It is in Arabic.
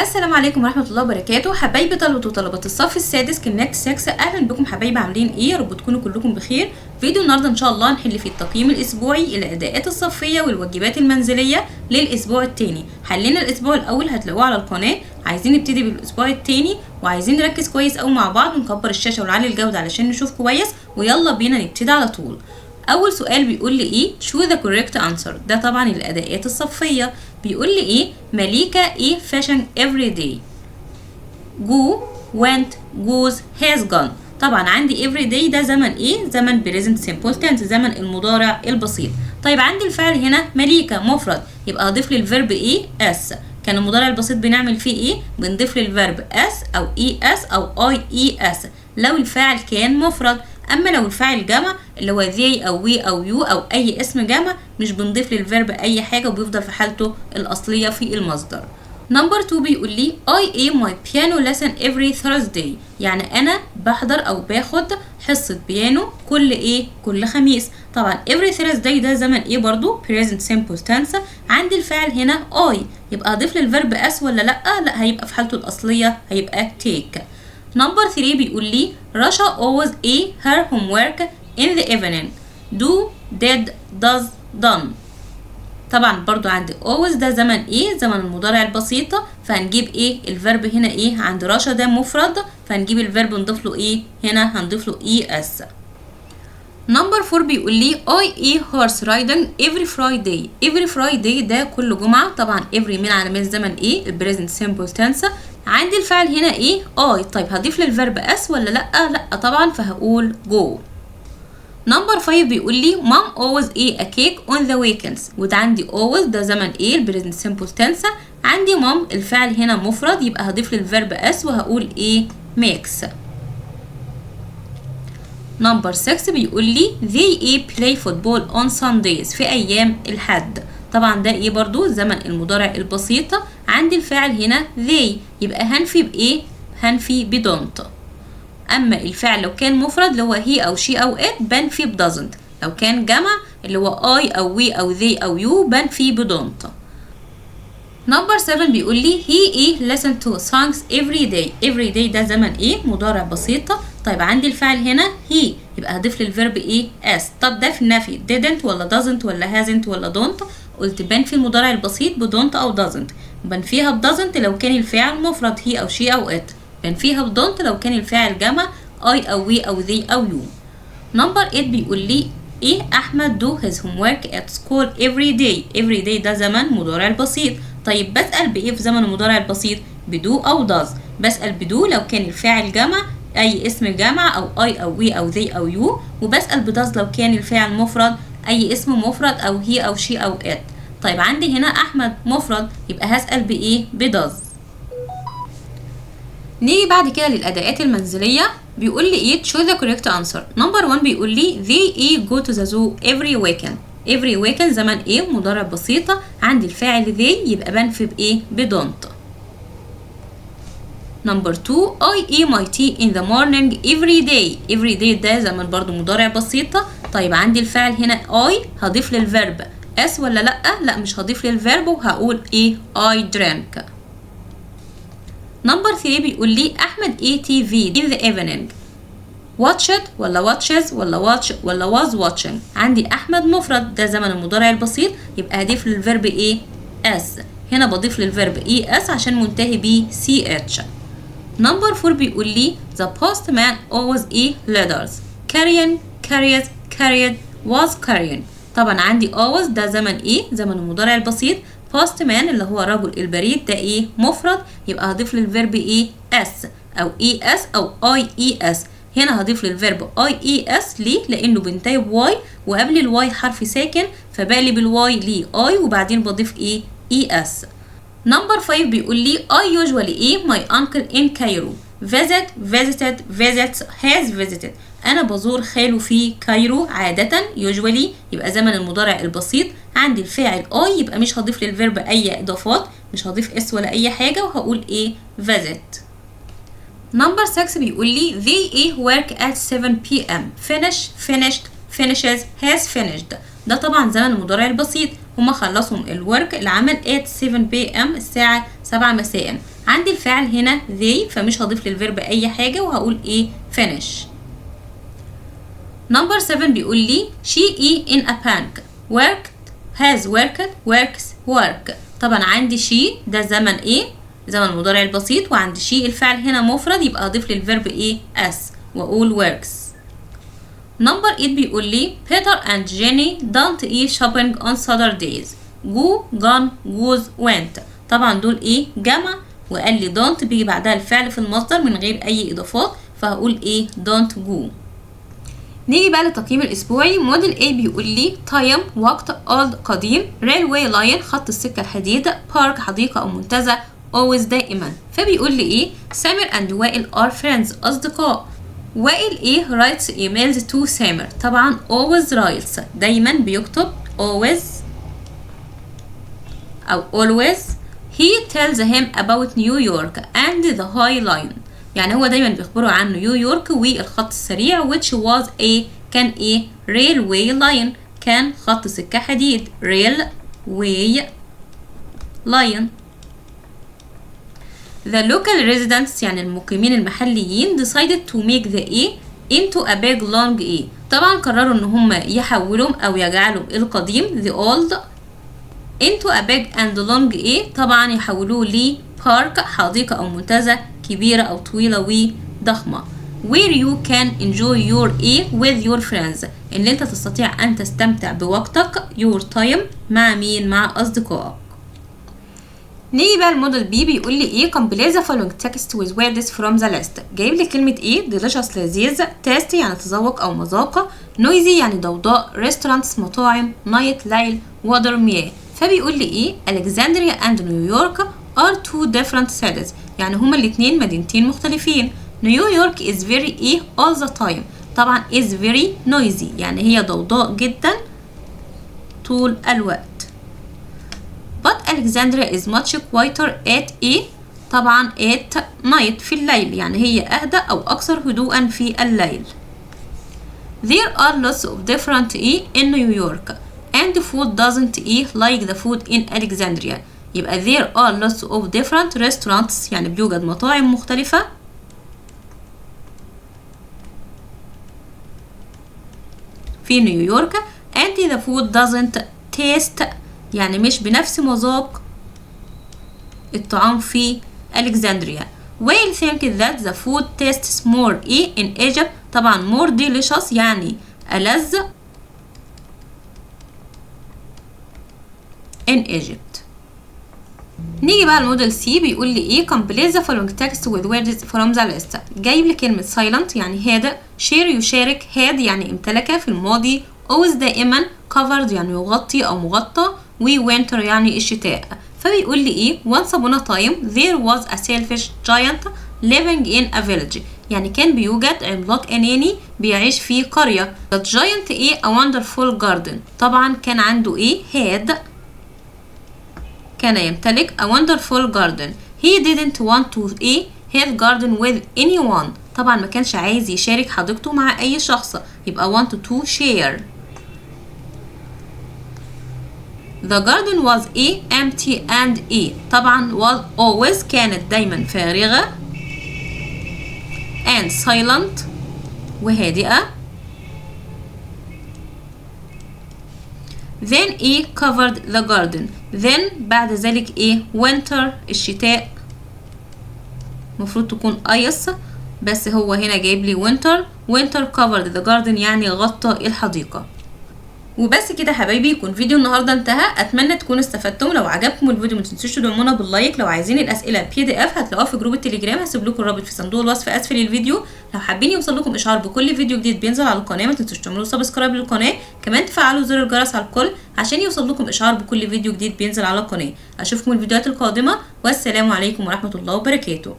السلام عليكم ورحمة الله وبركاته. حبايبي طلبة وطلبات الصف السادس كونكت 6، اهلا بكم حبايبي. عاملين ايه؟ يا رب تكونوا كلكم بخير. فيديو النهارده ان شاء الله هنحل فيه التقييم الاسبوعي للاداءات الصفية والواجبات المنزلية للاسبوع الثاني. حلينا الاسبوع الاول هتلاقوه على القناة، عايزين نبتدي بالاسبوع الثاني وعايزين نركز كويس قوي مع بعض ونكبر الشاشة ونعلي الجودة علشان نشوف كويس، ويلا بينا نبتدي على طول. اول سؤال بيقول لي ايه؟ choose the correct answer. ده طبعا الاداءات الصفية. بيقول لي ايه؟ مليكة ايه fashion every day. go went goes has gone. طبعا عندي every day ده زمن ايه؟ زمن present simple tense، زمن المضارع البسيط. طيب عندي الفعل هنا مليكة مفرد، يبقى هضيف للفيرب ايه؟ اس. كان المضارع البسيط بنعمل فيه ايه؟ بنضيف للفيرب اس او اي اس او اي اي اس لو الفاعل كان مفرد. اما لو الفاعل جمع اللي هو they او we او you او اي اسم جمع مش بنضيف للفيرب اي حاجه وبيفضل في حالته الاصليه في المصدر. نمبر 2 بيقول لي I aim my piano lesson every Thursday. يعني انا بحضر او باخد حصه بيانو كل ايه؟ كل خميس. طبعا every Thursday ده زمن ايه برضو؟ present simple tense. عندي الفاعل هنا I، يبقى اضيف للفيرب اس ولا لا هيبقى في حالته الاصليه هيبقى take. نمبر 3 بيقول لي رشا always her homework in the evening. do did does done. طبعا برضو عندي always ده زمن ايه؟ زمن المضارع البسيط، فهنجيب ايه؟ الفيرب هنا ايه؟ عند رشا ده مفرد فهنجيب الفيرب نضيف له ايه؟ هنا هنضيف له اي اس. نمبر 4 بيقول لي I horse riding every Friday. every Friday ده كل جمعة. طبعا every من علامات الزمن ايه؟ البريزنت سيمبل تنس. عندي الفعل هنا ايه؟ I. طيب هضيف للفيرب اس ولا لا طبعا، فهقول go. نمبر 5 بيقول لي mom always a cake on the weekends. وده عندي always ده زمن ايه؟ البريزنت سيمبل تنس. عندي mom الفعل هنا مفرد يبقى هضيف للفيرب اس وهقول ايه؟ makes. نمبر 6 بيقول لي they play football on Sundays في ايام الحد. طبعا ده ايه برضو؟ زمن المضارع البسيط. عندي الفاعل هنا they يبقى هنفي بايه؟ هنفي بدونت. اما الفعل لو كان مفرد اللي هو he او she او it بنفي بدازنت. لو كان جمع اللي هو I او we او they او you بنفي بدونت. نمبر 7 بيقول لي he listen to songs every day. every day ده زمن ايه؟ مضارع بسيط. طيب عندي الفعل هنا he يبقى هضيف للفيرب ايه؟ as. طب ده في النفي didn't ولا doesn't ولا hasn't ولا don't؟ قلت بنفي المضارع البسيط بدونت او doesn't. بنفيها بدازنت لو كان الفعل مفرد he او she او it. بنفيها بدونت لو كان الفعل جمع I او we او they او you. نمبر 8 بيقول لي ايه؟ احمد do his homework at school every day. every day ده زمن مضارع البسيط. طيب بسأل بايه في زمن المضارع البسيط؟ بدو او does. بسأل بدو لو كان الفاعل جمع اي اسم جمع او I او we او they او you، وبسأل بداز لو كان الفاعل مفرد اي اسم مفرد او he او she او it. طيب عندي هنا احمد مفرد يبقى هسأل بايه؟ بداز. نيجي بعد كده للاداءات المنزليه. بيقول لي ايه؟ choose the correct answer. نمبر 1 بيقول لي they go to the zoo every weekend. every weekend زمن ايه؟ مضارع بسيطه. عندي الفاعل they يبقى بنفي بايه؟ بدونت. نمبر 2 I eat my tea in the morning every day. every day ده زمن برضو مضارع بسيطه. طيب عندي الفاعل هنا I هضيف للفيرب اس ولا لا مش هضيف للفيرب وهقول ايه؟ I drank. نمبر 3 بيقول لي احمد TV in the evening. watched ولا watches ولا watch ولا was watching. عندي احمد مفرد ده زمن المضارع البسيط يبقى هضيف للفيرب ايه؟ اس. هنا بضيف للفيرب اي اس عشان منتهي ب ch. نمبر 4 بيقول لي the postman always letters. carries was carrying. طبعا عندي always ده زمن ايه؟ زمن المضارع البسيط. postman اللي هو رجل البريد ده ايه؟ مفرد يبقى هضيف للفيرب ايه؟ اس او اي اس او اي اي اس. هنا هضيف للفيرب اي اي اس ليه؟ لانه بينتهي بواي وقبل الواي حرف ساكن فبقلب الواي ليه اي وبعدين بضيف ايه؟ اي اس. نمبر 5 بيقول لي I usually ايه؟ my uncle in Cairo. visited visits has visited. انا بزور خاله في كايرو عادة. usually يبقى زمن المضارع البسيط. عندي الفاعل I يبقى مش هضيف للفيرب اي اضافات، مش هضيف اس ولا اي حاجة وهقول ايه؟ visit. نمبر 6 بيقول لي they work at 7 p.m. finishes has finished. ده طبعا زمن المضارع البسيط. هما خلصهم الورك العمل at 7 p.m. الساعة 7 مساء. عندي الفعل هنا they، فمش هضيف للفيرب اي حاجة وهقول ايه finish. نمبر 7 بيقول لي she in a bank worked has worked works work. طبعا عندي she ده زمن ايه، زمن المضارع البسيط، وعندي she الفعل هنا مفرد يبقى اضيف للفيرب ايه s واقول works. نمبر 8 بيقول لي Peter and Jenny don't eat shopping on Saturdays. go gone goes went. طبعا دول ايه جمع، وقال لي don't بيجي بعدها الفعل في المصدر من غير اي اضافات، فهقول ايه don't go. نيجي بقى للتقييم الاسبوعي. موديل A بيقول لي time وقت old قديم railway line خط السكة الحديد park حديقة او منتزه always دائما. فبيقول لي ايه سامر and وائل are friends اصدقاء. وائل ايه writes emails to سامر. طبعا always writes دايما بيكتب always او always. he tells him about New York and the High Line. يعني هو دايما بيخبره عن نيويورك والخط السريع which was a كان ايه railway line كان خط سكة حديد railway line. The local residents يعني المقيمين المحليين decided to make the A into a big long A. طبعا قرروا ان هم يحولوا او يجعلوا القديم the old into a big and long A. طبعا يحولوه ل park حديقة او منتزه كبيرة او طويلة وضخمة where you can enjoy your A with your friends. ان انت تستطيع ان تستمتع بوقتك your time مع مين؟ مع اصدقائك. نيجي بقى الموديل بي بيقول لي ايه complete the following text with words from the list. جايب لي كلمة ايه delicious لذيذ taste يعني تذوق او مذاقة noisy يعني ضوضاء restaurants مطاعم night ليل water مياه. فبيقول لي ايه Alexandria and New York are two different cities. يعني هما الاتنين مدينتين مختلفين. نيويورك is very ايه all the time. طبعا is very noisy يعني هي ضوضاء جدا طول الوقت. But Alexandria is much quieter at a طبعا at night في الليل يعني هي أهدى أو أكثر هدوءا في الليل. There are lots of different in New York and food doesn't like the food in Alexandria. يبقى there are lots of different restaurants يعني بيوجد مطاعم مختلفة في نيويورك and the food doesn't taste يعني مش بنفس مذاق الطعام في ألكسندريا. Whale think that the food tastes more in Egypt. طبعا more delicious يعني ألذ in Egypt. نيجي بقى الموديل سي بيقول لي ايه complete the following text with words from the list. جايب لي كلمة silent يعني هادئ share يشارك had يعني امتلك في الماضي always دائما covered يعني يغطي أو مغطى winter يعني الشتاء. فبيقول لي ايه once upon a time there was a selfish giant living in a village. يعني كان بيوجد عملاق أناني بيعيش في قرية. the giant ايه a wonderful garden. طبعا كان عنده ايه had كان يمتلك a wonderful garden. he didn't want to his garden with anyone. طبعا ما كانش عايز يشارك حديقته مع أي شخص يبقى want to share. The garden was empty and طبعا was always كانت دايما فارغة and silent وهادئة. then covered the garden. then بعد ذلك winter الشتاء مفروض تكون ايس بس هو هنا جايب لي winter covered the garden يعني غطى الحديقة. وبس كده يا حبايبي يكون فيديو النهارده انتهى. اتمنى تكونوا استفدتم. لو عجبكم الفيديو ما تنسوش تدعمونا باللايك. لو عايزين الاسئله PDF هتلاقوها في جروب التليجرام، هسيب لكم الرابط في صندوق الوصف اسفل الفيديو. لو حابين يوصل لكم اشعار بكل فيديو جديد بينزل على القناه ما تنسوش تعملوا سبسكرايب للقناه، كمان تفعلوا زر الجرس على الكل عشان يوصل لكم اشعار بكل فيديو جديد بينزل على القناه. اشوفكم الفيديوهات القادمه والسلام عليكم ورحمه الله وبركاته.